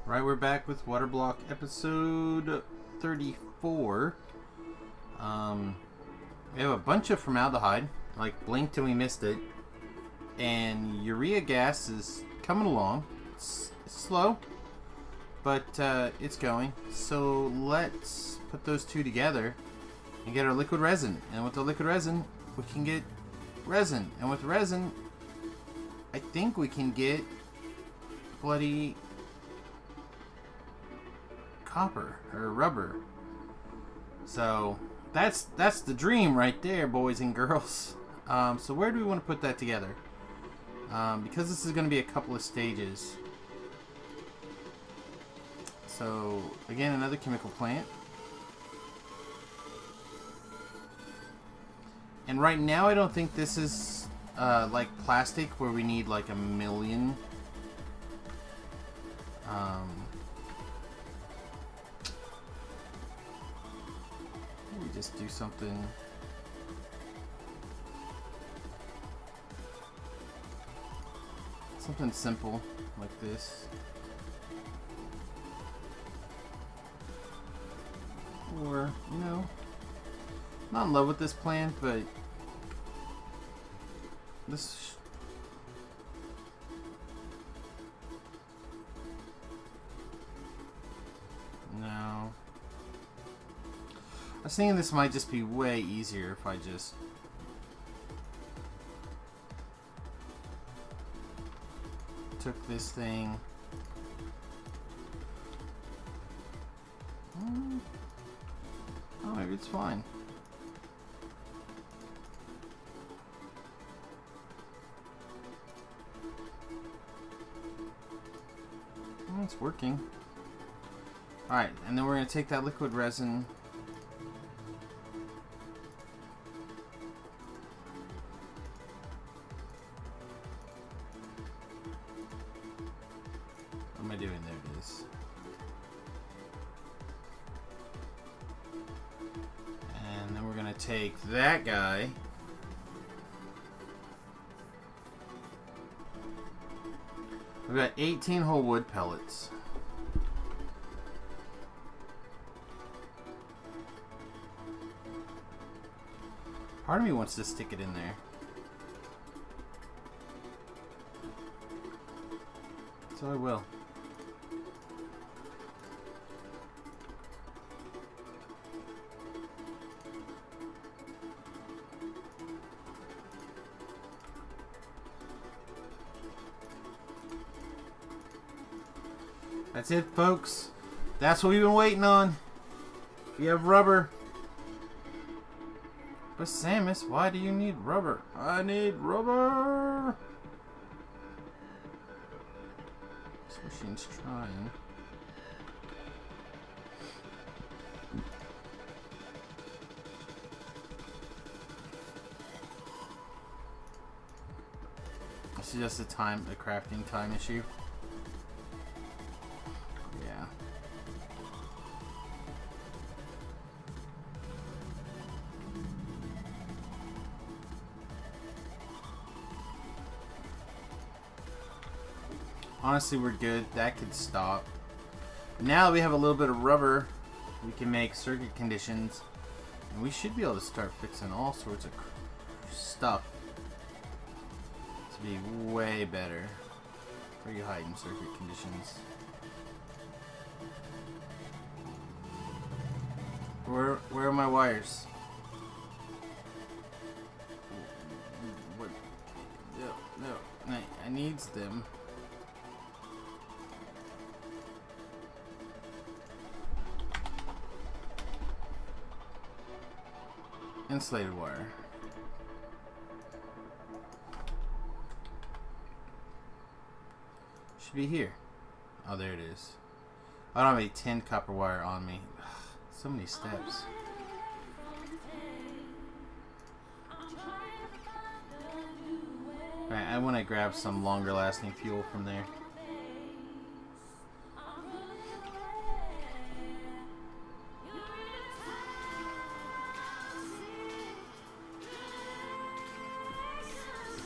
Right, we're back with WaterBlock episode 34. We have a bunch of formaldehyde, like blinked and we missed it. And urea gas is coming along. It's slow, but it's going. So let's put those two together and get our liquid resin. And with the liquid resin, we can get resin. And with resin, I think we can get bloody copper or rubber. So that's the dream right there, boys and girls. So where do we want to put that together? Because this is going to be a couple of stages. So again, another chemical plant. And right now I don't think this is like plastic where we need like a million. We just do something. Something simple like this. Or, you know, not in love with this plant, but this. No. I was thinking this might just be way easier if I just took this thing. Oh, maybe it's fine. Oh, it's working. Alright, and then we're going to take that liquid resin. What am I doing? There it is. And then we're going to take that guy. We've got 18 whole wood pellets. Part of me wants to stick it in there. So I will. That's it, folks. That's what we've been waiting on. We have rubber. But Samus, why do you need rubber? I need rubber. This machine's trying. This is just a crafting time issue. Yeah. Honestly, we're good. That could stop. Now that we have a little bit of rubber, we can make circuit conditions. And we should be able to start fixing all sorts of stuff to be way better. Where are you hiding circuit conditions? Where are my wires? What? No. I needs them. Insulated wire. Should be here. Oh, there it is. I don't have a 10 copper wire on me. Ugh, so many steps. Alright, I want to grab some longer lasting fuel from there.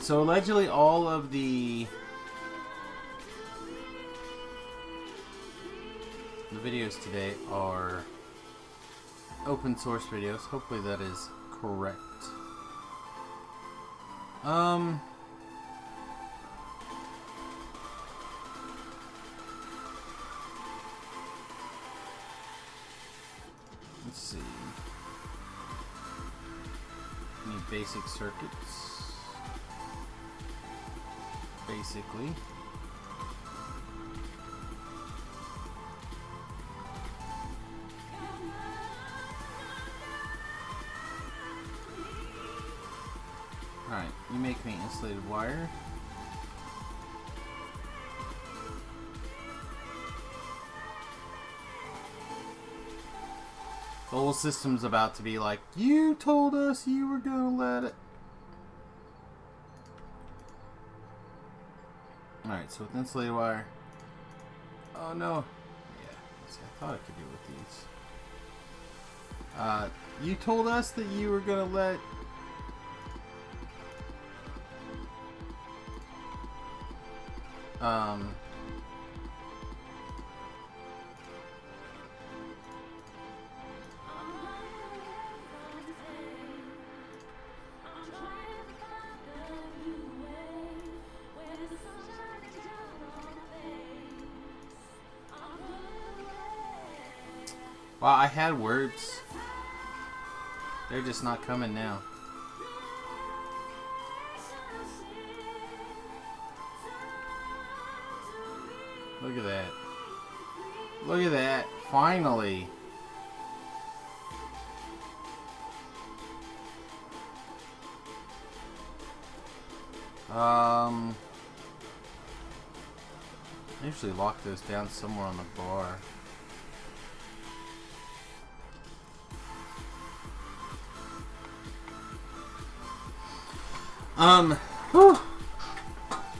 So allegedly all of the the videos today are open source videos. Hopefully that is correct. Let's see. Need basic circuits. Basically. Alright, you make me insulated wire. The whole system's about to be like, you told us you were gonna let it. Alright, so with insulated wire. Oh no. Yeah, see, I thought I could do it with these. You told us that you were gonna let wow, I had words. They're just not coming now. Look at that. Look at that. Finally. I usually lock those down somewhere on the bar. Whew.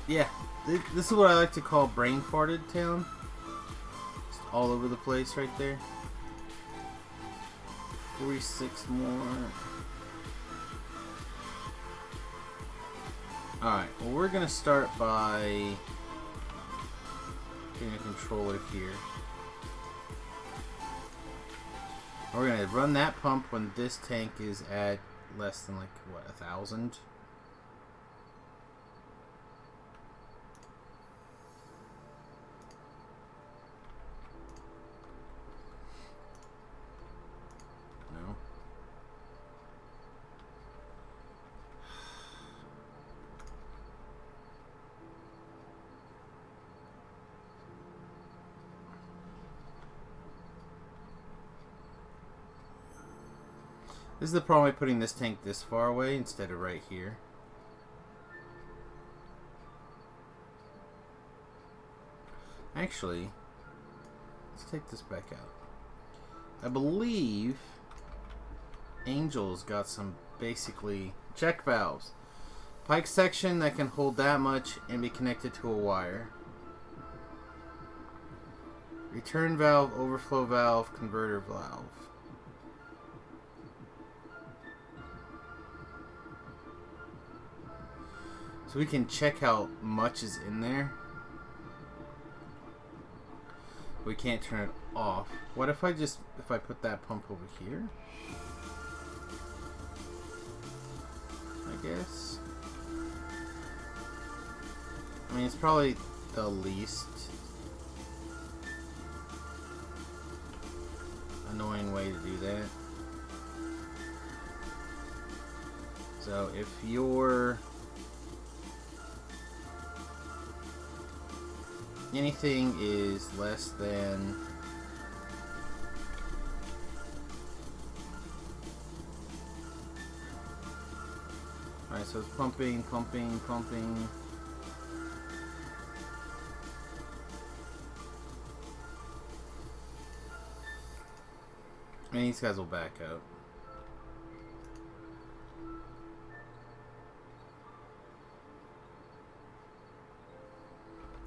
Yeah, this is what I like to call brain farted town. Just all over the place right there. 46 more. Alright, well we're gonna start by getting a controller here. We're gonna run that pump when this tank is at less than like what, 1,000. No. This is the problem with putting this tank this far away instead of right here. Actually, let's take this back out. I believe Angel's got some basically check valves. Pike section that can hold that much and be connected to a wire. Return valve, overflow valve, converter valve. So we can check how much is in there. We can't turn it off. What if I put that pump over here? I guess. I mean, it's probably the least annoying way to do that. So if you're anything is less than alright, so it's pumping. And these guys will back up.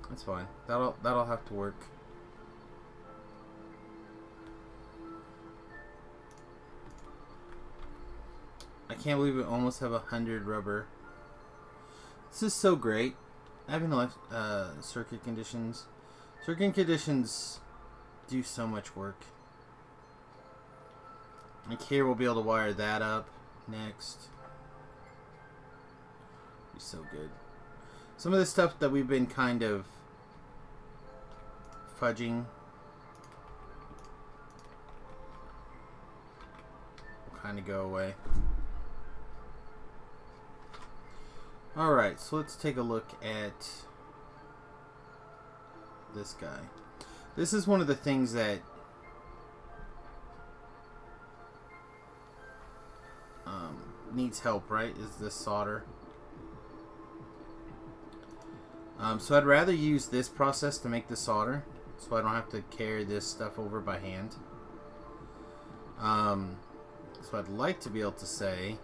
That's fine. That'll have to work. I can't believe we almost have 100 rubber. This is so great. Having circuit conditions. Circuit conditions do so much work. Like here we'll be able to wire that up next. Be so good. Some of the stuff that we've been kind of fudging will kind of go away. Alright, so let's take a look at this guy. This is one of the things that needs help, right? Is this solder. So I'd rather use this process to make the solder, so I don't have to carry this stuff over by hand. So I'd like to be able to say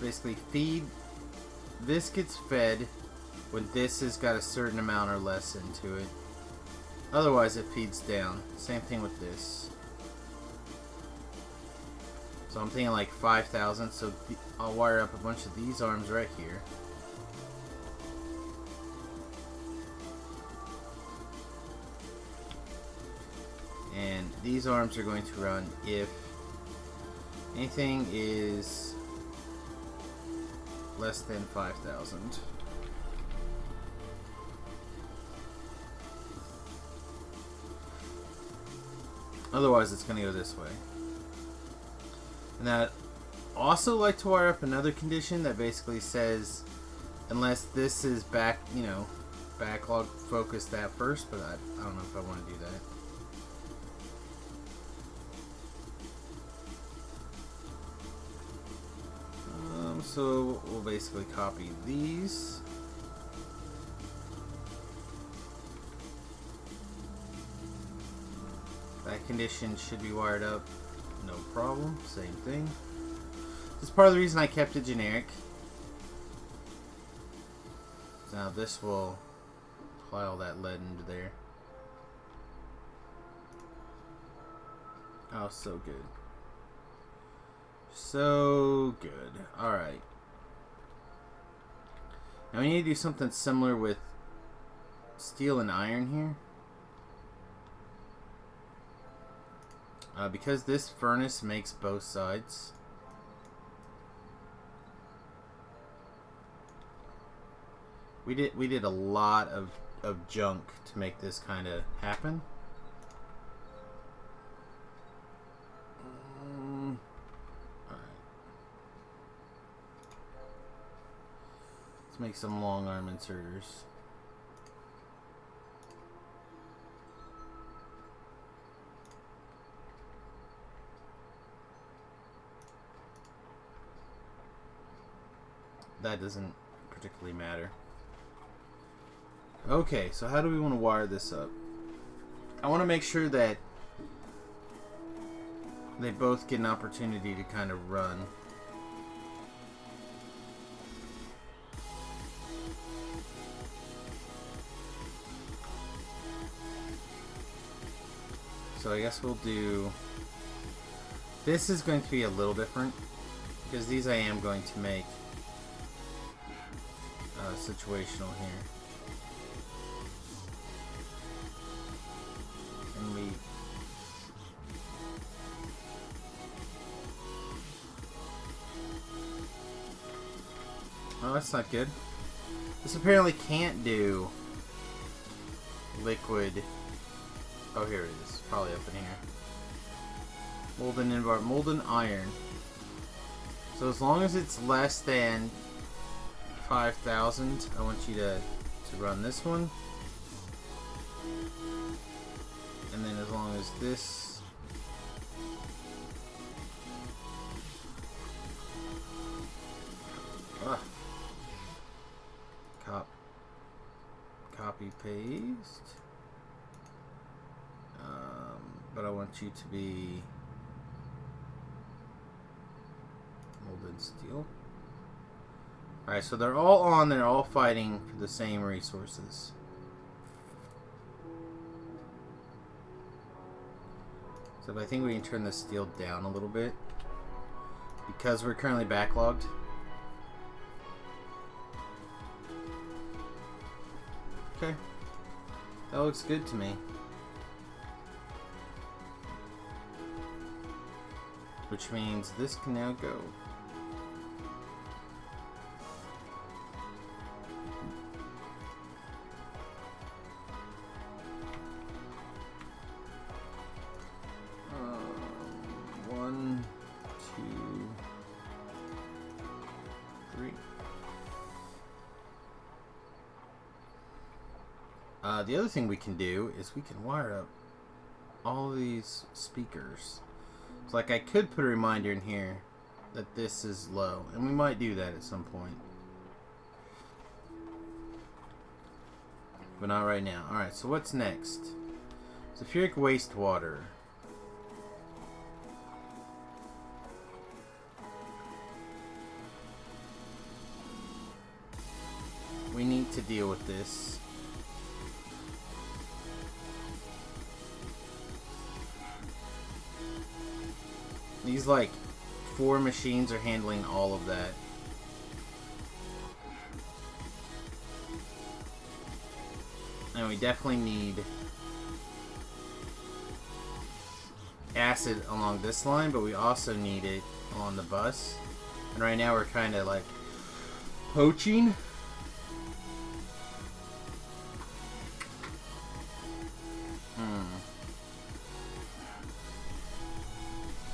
basically feed. This gets fed when this has got a certain amount or less into it. Otherwise it feeds down. Same thing with this. So I'm thinking like 5,000. So I'll wire up a bunch of these arms right here. And these arms are going to run if anything is less than 5,000. Otherwise, it's going to go this way. And I'd also like to wire up another condition that basically says, unless this is backlog focus that first, but I don't know if I want to do that. So we'll basically copy these. That condition should be wired up, no problem, same thing. This is part of the reason I kept it generic. Now this will apply all that lead into there. Oh, so good. So good. Alright. Now we need to do something similar with steel and iron here. Because this furnace makes both sides. We did a lot of junk to make this kind of happen. Make some long arm inserters. That doesn't particularly matter. Okay, so how do we want to wire this up? I want to make sure that they both get an opportunity to kind of run. So I guess we'll do... This is going to be a little different, because these I am going to make situational here. And we... Oh, that's not good. This apparently can't do liquid... Oh, here it is. Probably up in here. Molten iron. So as long as it's less than 5,000, I want you to run this one. And then as long as this... Copy, paste. But I want you to be molded steel. Alright, so they're all on, they're all fighting for the same resources. So I think we can turn the steel down a little bit because we're currently backlogged. Okay, that looks good to me. Which means this can now go. One, two, three. The other thing we can do is we can wire up all of these speakers. So like I could put a reminder in here that this is low, and we might do that at some point. But not right now. Alright, so what's next? Sulfuric wastewater. We need to deal with this. These like 4 machines are handling all of that. And we definitely need acid along this line, but we also need it on the bus. And right now we're kind of like poaching.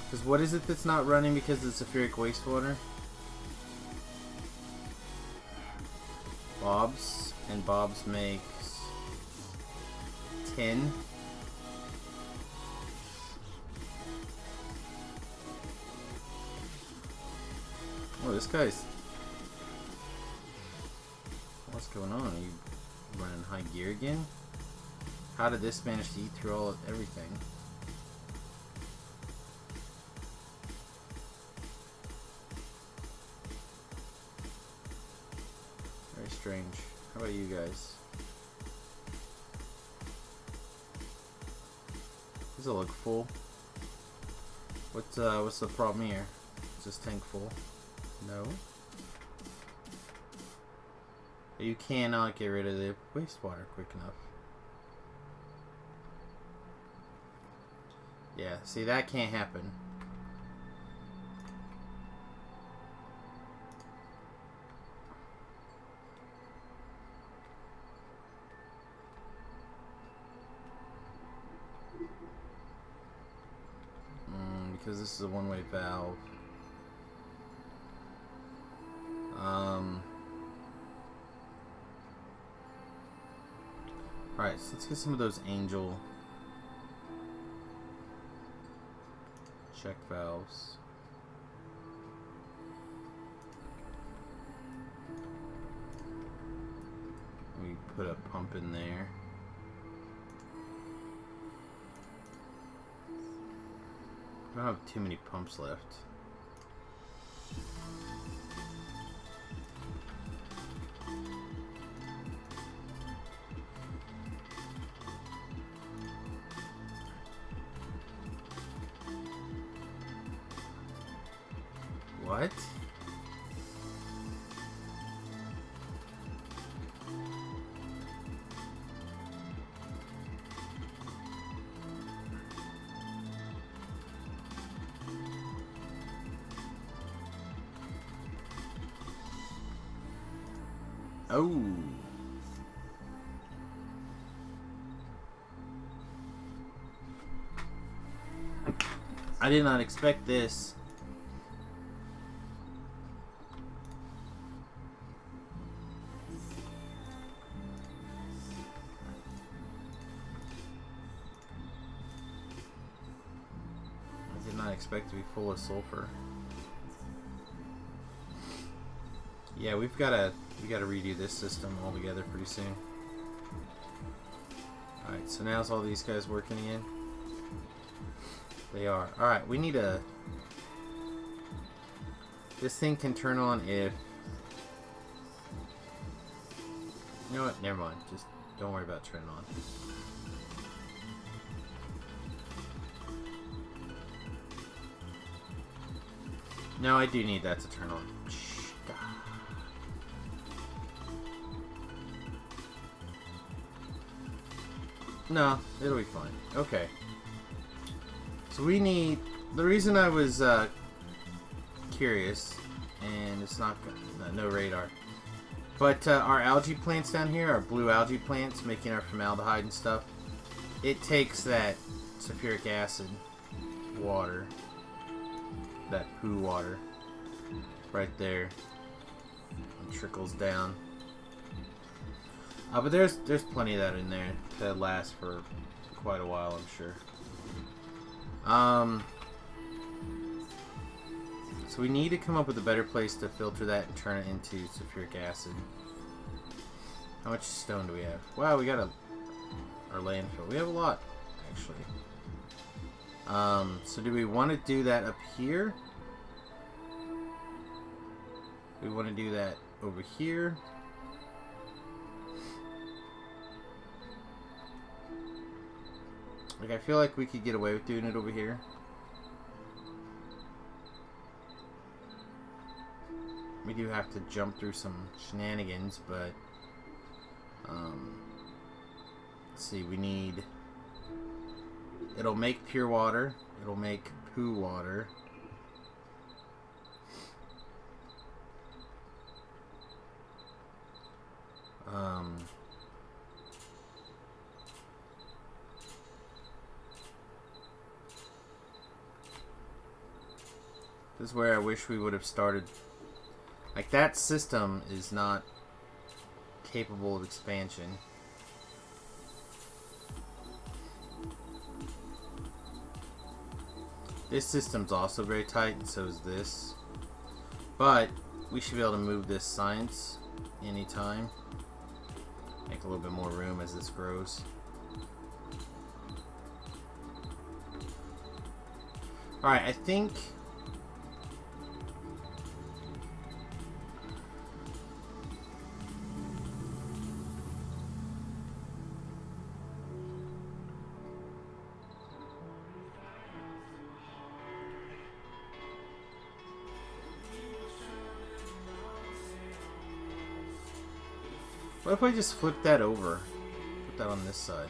Because what is it that's not running because of the sulfuric wastewater? Bob's, and Bob's makes tin. Oh, this guy's... What's going on? Are you running high gear again? How did this manage to eat through everything? Very strange. How about you guys? Does it look full? What's the problem here? Is this tank full? No. You cannot get rid of the wastewater quick enough. Yeah, see, that can't happen. Because this is a one-way valve. Alright, so let's get some of those angel check valves. We put a pump in there. I don't have too many pumps left. What? Oh. I did not expect this. I did not expect to be full of sulfur. Yeah, we gotta redo this system altogether pretty soon. Alright, so now's all these guys working again? They are. Alright, we need a... This thing can turn on if... You know what? Never mind. Just don't worry about turning on. No, I do need that to turn on. No, it'll be fine. Okay. So we need... The reason I was curious, and it's not... No radar. But our algae plants down here, our blue algae plants, making our formaldehyde and stuff, it takes that sulfuric acid water, that poo water, right there, and trickles down. But there's plenty of that in there to last for quite a while, I'm sure. So we need to come up with a better place to filter that and turn it into sulfuric acid. How much stone do we have? Wow, we got our landfill. We have a lot, actually. So do we want to do that up here? We want to do that over here. Like, I feel like we could get away with doing it over here. We do have to jump through some shenanigans, but let's see, we need... It'll make pure water. It'll make poo water. This is where I wish we would have started. Like, that system is not capable of expansion. This system's also very tight, and so is this. But we should be able to move this science anytime. Make a little bit more room as this grows. Alright, I think... What if I just flip that over? Put that on this side.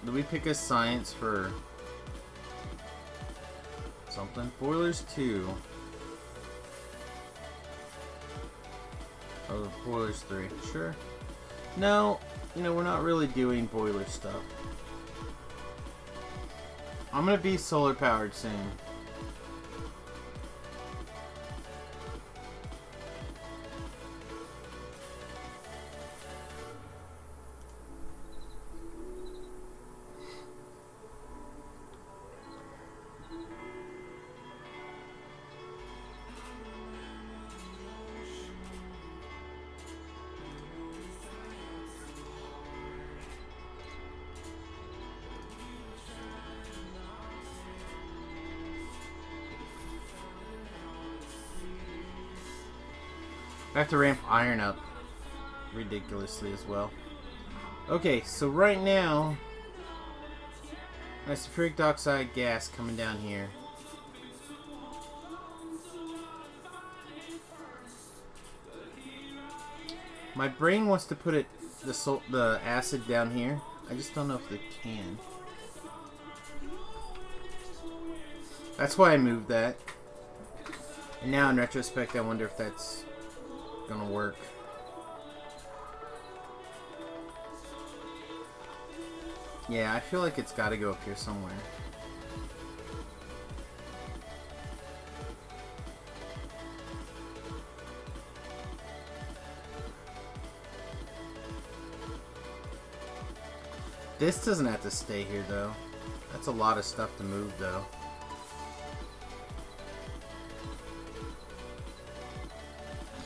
Did we pick a science for something? Boilers 2. Oh, boilers 3. Sure. No, you know, we're not really doing boiler stuff. I'm gonna be solar powered soon. I have to ramp iron up ridiculously as well. Okay, so right now, nice sulfuric dioxide gas coming down here. My brain wants to put the acid down here. I just don't know if it can. That's why I moved that. And now in retrospect, I wonder if that's gonna work. Yeah, I feel like it's gotta go up here somewhere. This doesn't have to stay here, though. That's a lot of stuff to move, though.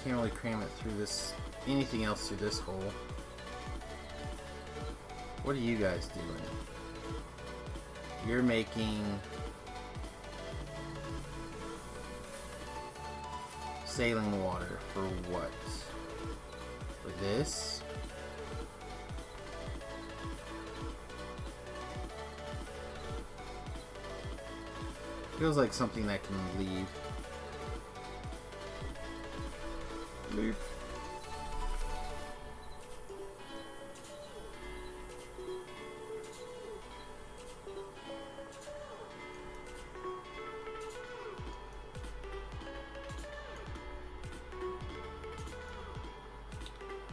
Can't really cram it through this, anything else through this hole. What are you guys doing? You're making sailing water for what? For this? Feels like something that can leave. Leave.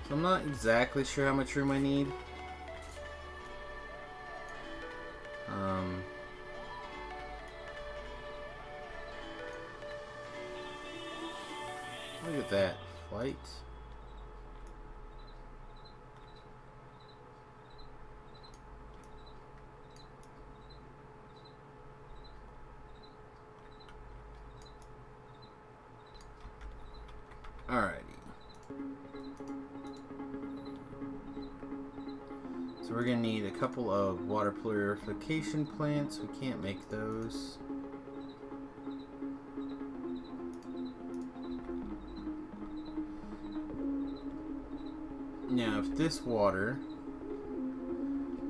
So I'm not exactly sure how much room I need. Look at that flight. Alrighty. So we're gonna need a couple of water purification plants. We can't make those. Now, if this water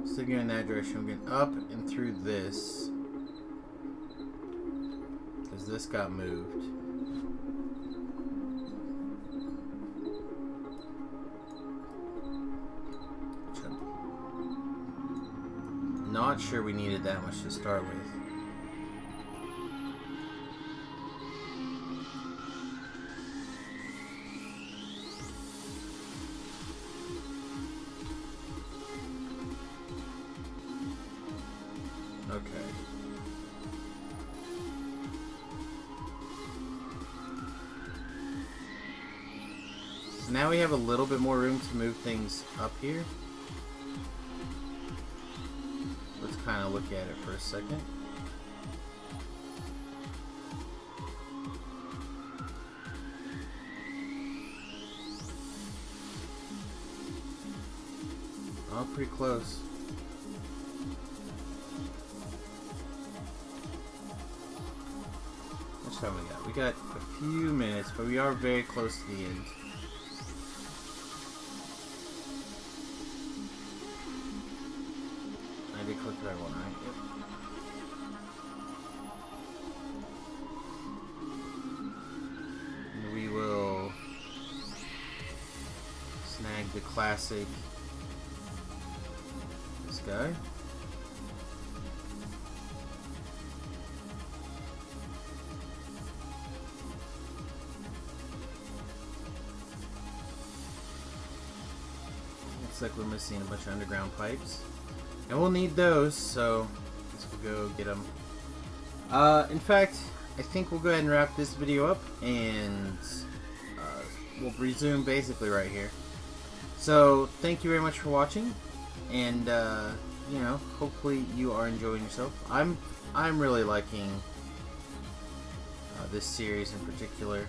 is going in that direction, I'm going up and through this, because this got moved. I'm not sure we needed that much to start with. Okay. So now we have a little bit more room to move things up here. Let's kind of look at it for a second. Oh, pretty close. How much time we got? We got a few minutes, but we are very close to the end. I did click the right one, right? Yep. And we will snag the classic. This guy. Looks like we're missing a bunch of underground pipes. And we'll need those, so I guess we'll go get them. In fact, I think we'll go ahead and wrap this video up, and we'll resume basically right here. So, thank you very much for watching, and you know, hopefully you are enjoying yourself. I'm really liking this series in particular,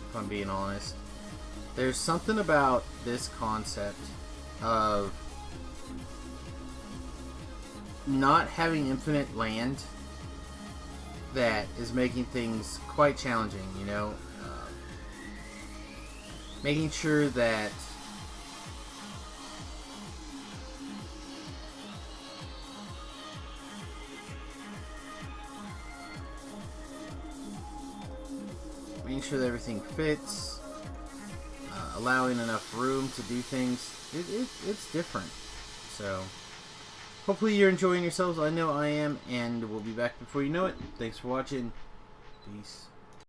if I'm being honest. There's something about this concept of not having infinite land that is making things quite challenging, you know? Making sure that everything fits, allowing enough room to do things. It's different. So hopefully you're enjoying yourselves. I know I am, and we'll be back before you know it. Thanks for watching. Peace.